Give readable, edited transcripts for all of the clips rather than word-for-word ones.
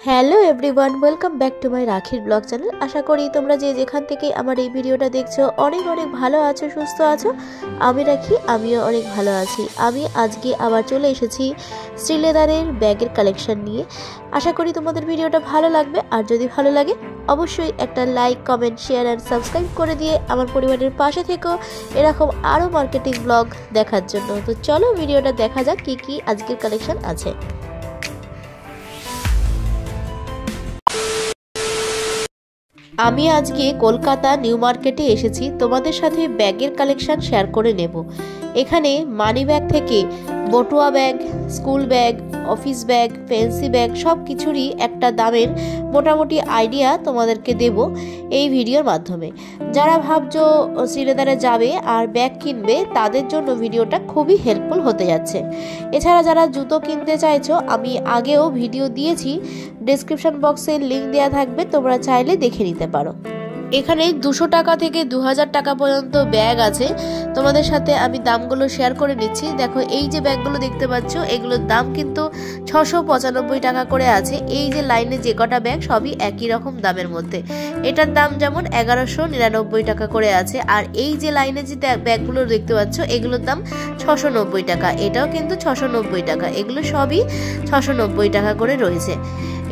Hello everyone, welcome back to my রাখির blog channel. আশা করি তোমরা যে যেখান থেকে আমার এই ভিডিওটা দেখছো অনেক অনেক ভালো আছো, সুস্থ আছো। আমি রাখি, আমিও অনেক ভালো আছি। আমি আজকে আবার চলে এসেছি শ্রীলেদারের ব্যাগের কালেকশন নিয়ে। আশা করি তোমাদের ভিডিওটা ভালো লাগবে, আর যদি ভালো লাগে অবশ্যই একটা like, comment, share and subscribe করে দিয়ে আমার পরিবারের পাশে থেকো এরকম আরও মার্কেটিং ব্লগ দেখার জন্য। তো চলো ভিডিওটা দেখা যাক কি কি আজকের কালেকশন আছে। আমি আজকে কলকাতা নিউ মার্কেটে এসেছি তোমাদের সাথে ব্যাগের কালেকশন শেয়ার করে নেব। এখানে মানি ব্যাগ থেকে বটুয়া bag, school bag, office bag, fancy bag সব কিছুরই একটা দামের মোটামুটি আইডিয়া তোমাদেরকে দেব এই ভিডিওর মাধ্যমে। যারা ভাবছো শ্রীলেদারে যাবে আর ব্যাগ কিনবে তাদের জন্য ভিডিওটা খুবই হেল্পফুল হতে যাচ্ছে। এছাড়া যারা জুতো কিনতে চাইছো, আমি আগেও ভিডিও দিয়েছি, ডেসক্রিপশন বক্সে লিঙ্ক দেওয়া থাকবে, তোমরা চাইলে দেখে নিতে পারো। এখানে 200 টাকা থেকে 2000 টাকা পর্যন্ত ব্যাগ আছে। তোমাদের সাথে আমি দামগুলো শেয়ার করে নিচ্ছি। দেখো, এই যে ব্যাগগুলো দেখতে পাচ্ছ এগুলোর দাম কিন্তু 695 টাকা করে আছে। এই যে লাইনে যে কটা ব্যাগ সবই একই রকম দামের মধ্যে। এটার দাম যেমন 1199 টাকা করে আছে, আর এই যে লাইনে যে ব্যাগগুলো দেখতে পাচ্ছ এগুলোর দাম 690 টাকা। এটাও কিন্তু 690 টাকা। এগুলো সবই 690 টাকা করে রয়েছে।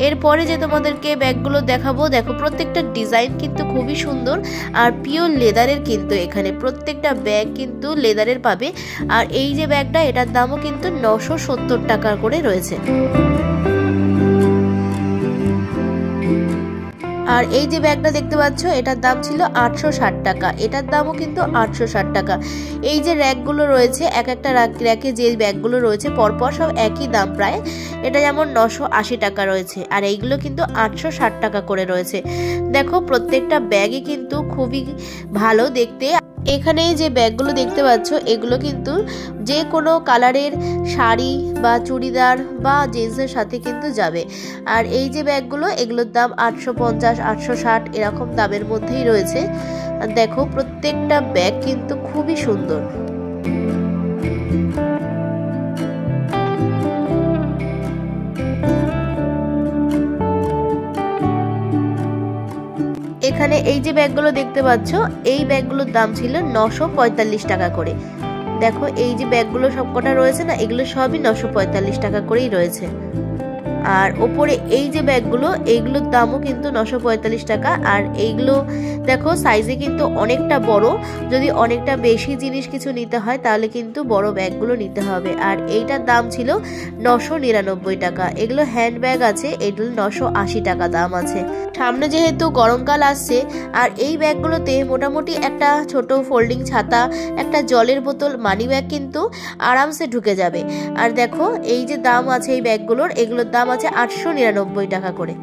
এরপরে যে তোমাদেরকে ব্যাগগুলো দেখাবো, দেখো প্রত্যেকটা ডিজাইন কিন্তু খুবই সুন্দর আর পিওর লেদারের। কিন্তু এখানে প্রত্যেকটা ব্যাগ কিন্তু লেদারের পাবে। আর এই যে ব্যাগটা, এটার দামও কিন্তু 970 টাকা করে রয়েছে। আর এই যে ব্যাগটা দেখতে পাচ্ছ এটার দাম ছিল 860 টাকা। এটার দামও কিন্তু 860 টাকা। এই যে র্যাকগুলো রয়েছে, এক একটা র্যাকে যে ব্যাগগুলো রয়েছে পরপর সব একই দাম প্রায়। এটা যেমন 980 টাকা রয়েছে, আর এইগুলো কিন্তু 860 টাকা করে রয়েছে। দেখো প্রত্যেকটা ব্যাগই কিন্তু খুবই ভালো দেখতে। এখানে যে ব্যাগগুলো দেখতে পাচ্ছ এগুলো কিন্তু যে কোনো কালারের শাড়ি বা চুড়িদার বা জিন্সের সাথে কিন্তু যাবে। আর এই যে ব্যাগগুলো, এগুলোর দাম 850, 860 এরকম দামের মধ্যেই রয়েছে। আর দেখো প্রত্যেকটা ব্যাগ কিন্তু খুবই সুন্দর। এখানে এই যে ব্যাগগুলো দেখতে পাচ্ছ এই ব্যাগগুলোর দাম ছিল 945 টাকা করে। দেখো এই যে ব্যাগগুলো সবকটা রয়েছে না, এগুলো সবই 945 টাকা করেই রয়েছে। আর ওপরে এই যে ব্যাগগুলো, এইগুলোর দামও কিন্তু 945 টাকা। আর এইগুলো দেখো সাইজে কিন্তু অনেকটা বড়। যদি অনেকটা বেশি জিনিস কিছু নিতে হয় তাহলে কিন্তু বড় ব্যাগগুলো নিতে হবে। আর এইটার দাম ছিল 999 টাকা। এগুলো হ্যান্ড ব্যাগ আছে, এগুলো 980 টাকা দাম আছে। সামনে যেহেতু গরমকাল আসছে, আর এই ব্যাগগুলোতে মোটামুটি একটা ছোট ফোল্ডিং ছাতা, একটা জলের বোতল, মানি ব্যাগ কিন্তু আরামসে ঢুকে যাবে। আর দেখো এই যে দাম আছে এই ব্যাগগুলোর, এগুলোর দাম আছে 899 টাকা করে।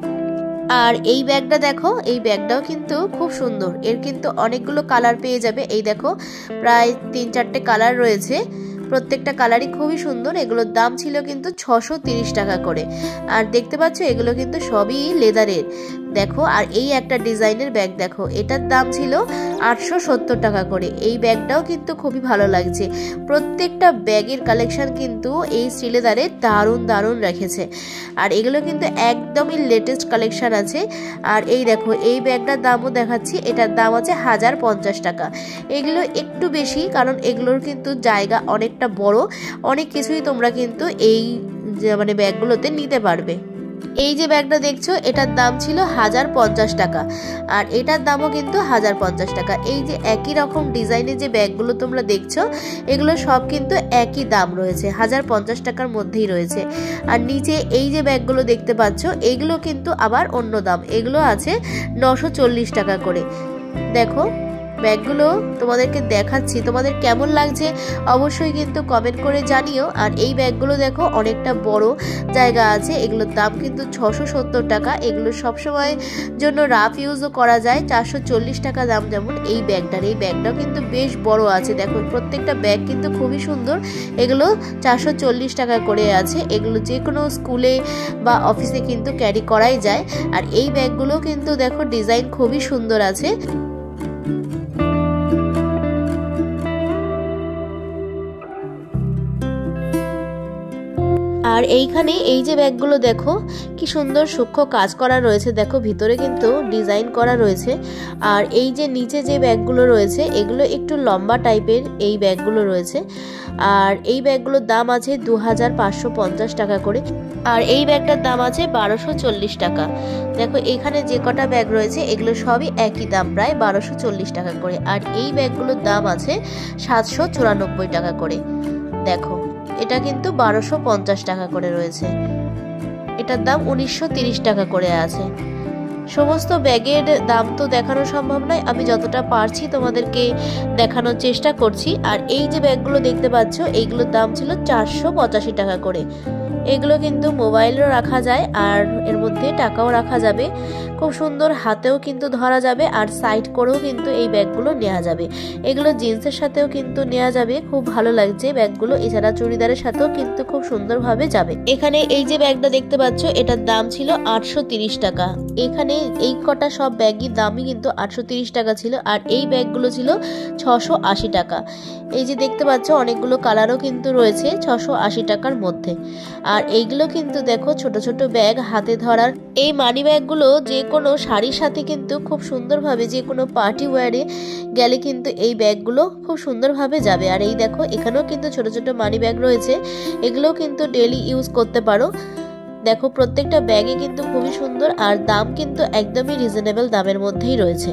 আর এই ব্যাগটা দেখো, এই ব্যাগটাও কিন্তু খুব সুন্দর। এর কিন্তু অনেকগুলো কালার পেয়ে যাবে। এই দেখো প্রায় 3-4টে কালার রয়েছে, প্রত্যেকটা কালারই খুবই সুন্দর। এগুলোর দাম ছিল কিন্তু 630 টাকা করে। আর দেখতে পাচ্ছ এগুলো কিন্তু সবই লেদারের। দেখো, আর এই একটা ডিজাইনের ব্যাগ দেখো, এটার দাম ছিল 870 টাকা করে। এই ব্যাগটাও কিন্তু খুবই ভালো লাগছে। প্রত্যেকটা ব্যাগের কালেকশন কিন্তু এই শ্রীলেদারে দারুণ দারুণ রেখেছে। আর এগুলো কিন্তু একদমই লেটেস্ট কালেকশন আছে। আর এই দেখো এই ব্যাগটার দামও দেখাচ্ছি, এটার দাম আছে 1050 টাকা। এগুলো একটু বেশি, কারণ এগুলোর কিন্তু জায়গা অনেকটা বড়, অনেক কিছুই তোমরা কিন্তু এই মানে ব্যাগগুলোতে নিতে পারবে। এই যে ব্যাগটা দেখছো এটার দাম ছিল 1050 টাকা, আর এটার দামও কিন্তু 1050 টাকা। এই যে একই রকম ডিজাইনের যে ব্যাগগুলো তোমরা দেখছো এগুলো সব কিন্তু একই দাম রয়েছে, 1050 টাকার মধ্যেই রয়েছে। আর নিচে এই যে ব্যাগগুলো দেখতে পাচ্ছ এগুলো কিন্তু আবার অন্য দাম, এগুলো আছে 940 টাকা করে। দেখো ব্যাগগুলো তোমাদেরকে দেখাচ্ছি, তোমাদের কেমন লাগছে অবশ্যই কিন্তু কমেন্ট করে জানিও। আর এই ব্যাগগুলো দেখো অনেকটা বড় জায়গা আছে, এগুলোর দাম কিন্তু 670 টাকা। এগুলো সবসময় জন্য রাফ ইউজও করা যায়। 440 টাকা দাম যেমন এই ব্যাগটার। এই ব্যাগটাও কিন্তু বেশ বড় আছে। দেখো প্রত্যেকটা ব্যাগ কিন্তু খুবই সুন্দর। এগুলো 440 টাকা করে আছে। এগুলো যে কোনো স্কুলে বা অফিসে কিন্তু ক্যারি করাই যায়। আর এই ব্যাগগুলো কিন্তু দেখো ডিজাইন খুবই সুন্দর আছে। আর এইখানে এই যে ব্যাগগুলো দেখো কি সুন্দর সূক্ষ্ম কাজ করা রয়েছে, দেখো ভিতরে কিন্তু ডিজাইন করা রয়েছে। আর এই যে নিচে যে ব্যাগগুলো রয়েছে এগুলো একটু লম্বা টাইপের এই ব্যাগগুলো রয়েছে। আর এই ব্যাগগুলোর দাম আছে 2550 টাকা করে। আর এই ব্যাগটার দাম আছে 1240 টাকা। দেখো এখানে যে কটা ব্যাগ রয়েছে এগুলো সবই একই দাম, প্রায় 1240 টাকা করে। আর এই ব্যাগগুলোর দাম আছে 794 টাকা করে। দেখো এটা কিন্তু 1250 টাকা করে রয়েছে, এটার দাম 1930 টাকা করে আছে। সমস্ত ব্যাগের দাম তো দেখানো সম্ভব নয়, আমি যতটা পারছি তোমাদেরকে দেখানোর চেষ্টা করছি। আর এই যে ব্যাগগুলো দেখতে পাচ্ছ এইগুলোর দাম ছিল 485 টাকা করে। এগুলো কিন্তু মোবাইলও রাখা যায় আর এর মধ্যে টাকাও রাখা যাবে, খুব সুন্দর হাতেও কিন্তু ধরা যাবে আর সাইড করেও কিন্তু এই ব্যাগগুলো নেওয়া যাবে। এগুলো জিন্সের সাথেও কিন্তু নেওয়া যাবে, খুব ভালো লাগছে ব্যাগগুলো। এছাড়া চুড়িদারের সাথেও কিন্তু খুব সুন্দরভাবে যাবে। এখানে এই যে ব্যাগটা দেখতে পাচ্ছ এটার দাম ছিল 830 টাকা। এখানে এই কটা সব ব্যাগের দামই কিন্তু 830 টাকা ছিল। আর এই ব্যাগগুলো ছিল 680 টাকা। এই যে দেখতে পাচ্ছ অনেকগুলো কালারও কিন্তু রয়েছে 680 টাকার মধ্যে। আর এইগুলো কিন্তু দেখো ছোট ছোট ব্যাগ হাতে ধরার। এই মানি ব্যাগগুলো যে কোনো শাড়ির সাথে কিন্তু খুব সুন্দরভাবে যে কোনো পার্টি ওয়্যারে গেলে কিন্তু এই ব্যাগগুলো খুব সুন্দরভাবে যাবে। আর এই দেখো এখানেও কিন্তু ছোট ছোট মানি ব্যাগ রয়েছে, এগুলোও কিন্তু ডেইলি ইউজ করতে পারো। দেখো প্রত্যেকটা ব্যাগে কিন্তু খুবই সুন্দর আর দাম কিন্তু একদমই রিজনেবল দামের মধ্যেই রয়েছে।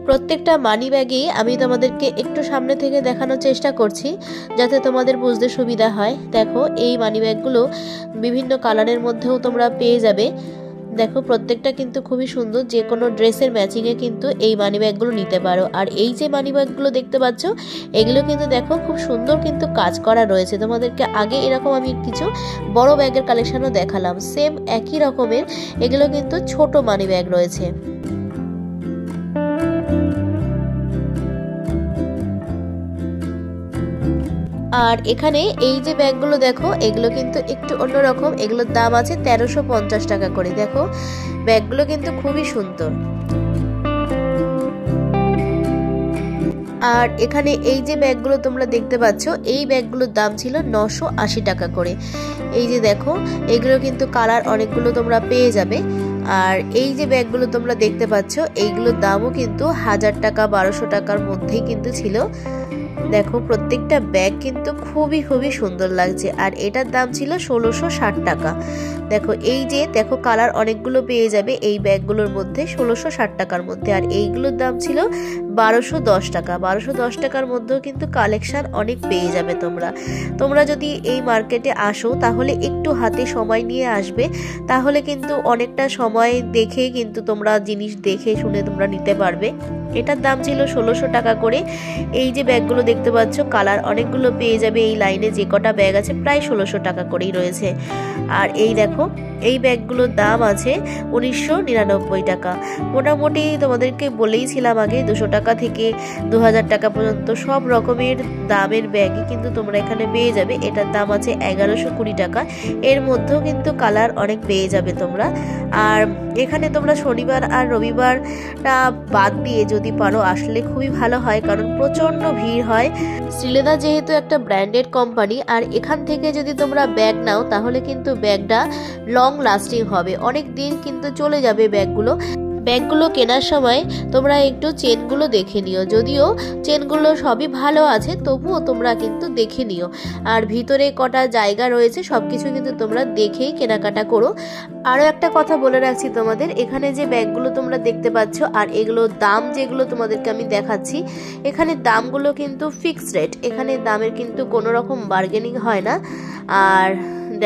প্রত্যেকটা মানি ব্যাগে আমি তোমাদেরকে একটু সামনে থেকে দেখানোর চেষ্টা করছি যাতে তোমাদের বুঝতে সুবিধা হয়। দেখো এই মানি ব্যাগগুলো বিভিন্ন কালারের মধ্যেও তোমরা পেয়ে যাবে। দেখো প্রত্যেকটা কিন্তু খুবই সুন্দর, যে কোনো ড্রেসের ম্যাচিংয়ে কিন্তু এই মানি ব্যাগগুলো নিতে পারো। আর এই যে মানি ব্যাগগুলো দেখতে পাচ্ছ এগুলো কিন্তু দেখো খুব সুন্দর কিন্তু কাজ করা রয়েছে। তোমাদেরকে আগে এরকম আমি কিছু বড় ব্যাগের কালেকশনও দেখালাম, সেম একই রকমের এগুলো কিন্তু ছোট মানি ব্যাগ রয়েছে। আর এখানে এই যে ব্যাগগুলো দেখো এগুলো কিন্তু একটু অন্যরকম, এগুলোর দাম আছে 1350 টাকা করে। দেখো ব্যাগগুলো কিন্তু খুবই সুন্দর। আর এখানে এই যে ব্যাগগুলো তোমরা দেখতে পাচ্ছ এই ব্যাগগুলোর দাম ছিল 980 টাকা করে। এই যে দেখো এগুলো কিন্তু কালার অনেকগুলো তোমরা পেয়ে যাবে। আর এই যে ব্যাগগুলো তোমরা দেখতে পাচ্ছ এইগুলোর দামও কিন্তু 1000 টাকা 1200 টাকার মধ্যেই কিন্তু ছিল। দেখো প্রত্যেকটা ব্যাগ কিন্তু খুবই খুবই সুন্দর লাগছে। আর এটার দাম ছিল 1660 টাকা। দেখো এই যে দেখো কালার অনেকগুলো পেয়ে যাবে এই ব্যাগগুলোর মধ্যে 1660 টাকার মধ্যে। আর এইগুলোর দাম ছিল 1210 টাকা। 1210 টাকার মধ্যেও কিন্তু কালেকশন অনেক পেয়ে যাবে তোমরা। তোমরা যদি এই মার্কেটে আসো তাহলে একটু হাতে সময় নিয়ে আসবে, তাহলে কিন্তু অনেকটা সময় দেখে কিন্তু তোমরা জিনিস দেখে শুনে তোমরা নিতে পারবে। এটার দাম ছিল 1600 টাকা করে। এই যে ব্যাগগুলো দেখতে পাচ্ছ কালার অনেকগুলো পেয়ে যাবে, এই লাইনে যে কটা ব্যাগ আছে প্রায় 1600 টাকা করেই রয়েছে। আর এই দেখো এই ব্যাগগুলোর দাম আছে 1999 টাকা। মোটামুটি তোমাদেরকে বলেইছিলাম আগে 200 টাকা থেকে 2000 টাকা পর্যন্ত সব রকমের দামের ব্যাগই কিন্তু তোমরা এখানে পেয়ে যাবে। এটার দাম আছে 1120 টাকা। এর মধ্যেও কিন্তু কালার অনেক পেয়ে যাবে তোমরা। আর এখানে তোমরা শনিবার আর রবিবারটা বাদ দিয়ে যদি পারো আসলে খুবই ভালো হয়, কারণ প্রচন্ড ভিড় হয়। শ্রীলেদা যেহেতু একটা ব্র্যান্ডেড কোম্পানি, আর এখান থেকে যদি তোমরা ব্যাগ নাও তাহলে কিন্তু ব্যাগটা লং লাস্টিং হবে, অনেক দিন কিন্তু চলে যাবে ব্যাগগুলো। ব্যাগগুলো কেনার সময় তোমরা একটু চেনগুলো দেখে নিও, যদিও চেনগুলো সবই ভালো আছে তবুও তোমরা কিন্তু দেখে নিও। আর ভিতরে কটা জায়গা রয়েছে সবকিছু কিন্তু তোমরা দেখেই কেনাকাটা করো। আরও একটা কথা বলে রাখছি তোমাদের, এখানে যে ব্যাগগুলো তোমরা দেখতে পাচ্ছ আর এগুলোর দাম যেগুলো তোমাদেরকে আমি দেখাচ্ছি, এখানে দামগুলো কিন্তু ফিক্সড রেট, এখানে দামের কিন্তু কোনো রকম বার্গেনিং হয় না। আর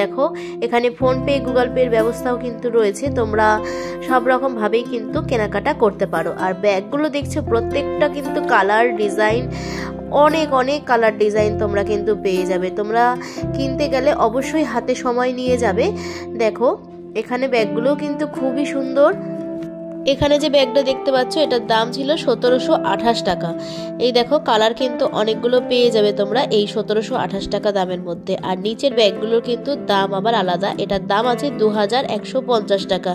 দেখো এখানে ফোনপে গুগল পের ব্যবস্থাও কিন্তু রয়েছে, তোমরা সব রকম ভাবেই কিন্তু কেনাকাটা করতে পারো। আর ব্যাগগুলো দেখছো প্রত্যেকটা কিন্তু কালার ডিজাইন অনেক অনেক কালার ডিজাইন তোমরা কিন্তু পেয়ে যাবে। তোমরা কিনতে গেলে অবশ্যই হাতে সময় নিয়ে যাবে। দেখো এখানে ব্যাগগুলো কিন্তু খুবই সুন্দর। এখানে যে ব্যাগটা দেখতে পাচ্ছ এটার দাম ছিল 1728 টাকা। এই দেখো কালার কিন্তু অনেকগুলো পেয়ে যাবে তোমরা এই 1728 টাকা দামের মধ্যে। আর নিচের ব্যাগগুলোর কিন্তু দাম আবার আলাদা, এটার দাম আছে 2150 টাকা।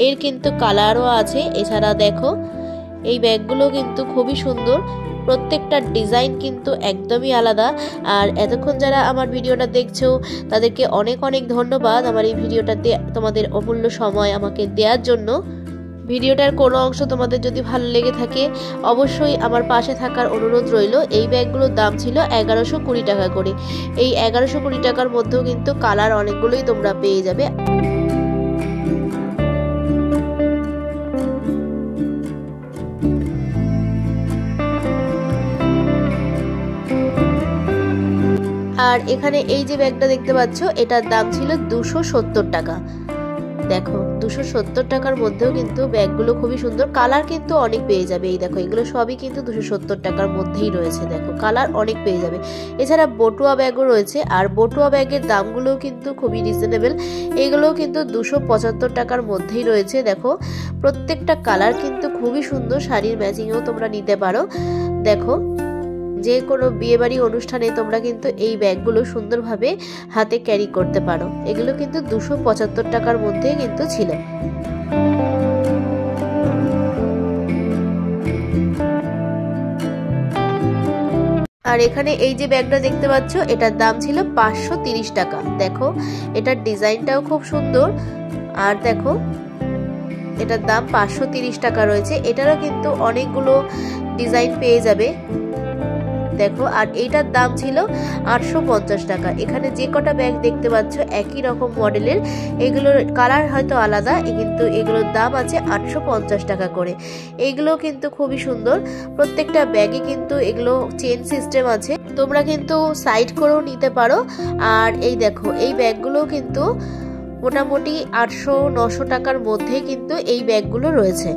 এর কিন্তু কালারও আছে। এছাড়া দেখো এই ব্যাগগুলো কিন্তু খুবই সুন্দর, প্রত্যেকটা ডিজাইন কিন্তু একদমই আলাদা। আর এতক্ষণ যারা আমার ভিডিওটা দেখছো তাদেরকে অনেক অনেক ধন্যবাদ আমার এই ভিডিওটাতে তোমাদের অমূল্য সময় আমাকে দেওয়ার জন্য। ভিডিওটার কোনো অংশ তোমাদের যদি ভালো লেগে থাকে অবশ্যই আমার পাশে থাকার অনুরোধ রইল। এই ব্যাগগুলোর দাম ছিল 1120 টাকা করে। এই 1120 টাকার মধ্যেও কিন্তু কালার অনেকগুলোই তোমরা পেয়ে যাবে। আর এখানে এই যে ব্যাগটা দেখতে পাচ্ছ এটার দাম ছিল 270 টাকা। দেখো 270 টাকার মধ্যেও কিন্তু ব্যাগগুলো খুবই সুন্দর, কালার কিন্তু অনেক পেয়ে যাবে। এই দেখো এগুলো সবই কিন্তু 270 টাকার মধ্যেই রয়েছে, দেখো কালার অনেক পেয়ে যাবে। এছাড়া বটুয়া ব্যাগও রয়েছে, আর বটুয়া ব্যাগের দামগুলোও কিন্তু খুবই রিজনেবল। এগুলোও কিন্তু 275 টাকার মধ্যেই রয়েছে। দেখো প্রত্যেকটা কালার কিন্তু খুবই সুন্দর, শাড়ির ম্যাচিংও তোমরা নিতে পারো। দেখো যে কোনো বিয়েবাড়ি অনুষ্ঠানে তোমরা কিন্তু এই ব্যাগগুলো সুন্দরভাবে হাতে ক্যারি করতে পারো। এগুলো কিন্তু 275 টাকার মধ্যে কিন্তু ছিল। আর এখানে এই যে ব্যাগটা দেখতে পাচ্ছ এটার দাম ছিল 530 টাকা। দেখো এটার ডিজাইনটাও খুব সুন্দর, আর দেখো এটার দাম 530 টাকা রয়েছে। এটারও কিন্তু অনেকগুলো ডিজাইন পেয়ে যাবে। দেখো আর এইটার দাম ছিল 850 টাকা। এখানে যে কটা ব্যাগ দেখতে পাচ্ছ একই রকম মডেলের, এগুলোর কালার হয়তো আলাদা, কিন্তু এগুলোর দাম আছে 850 টাকা করে। এইগুলো কিন্তু খুবই সুন্দর, প্রত্যেকটা ব্যাগে কিন্তু এগুলো চেন সিস্টেম আছে, তোমরা কিন্তু সাইড করেও নিতে পারো। আর এই দেখো এই ব্যাগগুলো কিন্তু মোটামুটি 800-900 টাকার মধ্যে কিন্তু এই ব্যাগগুলো রয়েছে।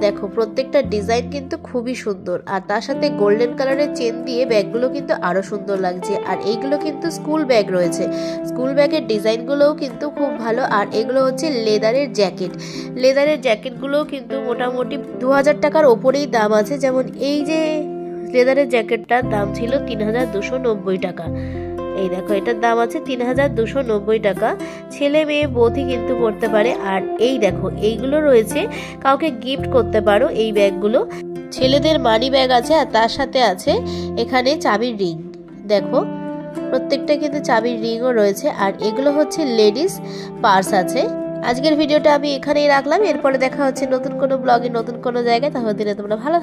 দেখো প্রত্যেকটা ডিজাইন কিন্তু খুবই সুন্দর, আর তার সাথে গোল্ডেন কালারের চেন দিয়ে ব্যাগগুলো কিন্তু আরো সুন্দর লাগছে। আর এইগুলো কিন্তু স্কুল ব্যাগ রয়েছে, স্কুল ব্যাগের ডিজাইনগুলোও কিন্তু খুব ভালো। আর এগুলো হচ্ছে লেদারের জ্যাকেট, লেদারের জ্যাকেটগুলোও কিন্তু মোটামুটি 2000 টাকার ওপরেই দাম আছে। যেমন এই যে লেদারের জ্যাকেটটার দাম ছিল 3290 টাকা। এই দেখো এটার দাম আছে 3290 টাকা। ছেলে মেয়ে বোধই কিন্তু পড়তে পারে। আর এই দেখো এইগুলো রয়েছে, কাউকে গিফট করতে পারো এই ব্যাগগুলো। ছেলেদের মানি ব্যাগ আছে, আর তার সাথে আছে এখানে চাবির রিং। দেখো প্রত্যেকটা কিন্তু চাবির রিংও রয়েছে। আর এগুলো হচ্ছে লেডিস পার্স আছে। আজকের ভিডিওটা আমি এখানেই রাখলাম, এরপরে দেখা হচ্ছে নতুন কোনো ব্লগে নতুন কোনো জায়গায়। তাহলে তোমরা ভালো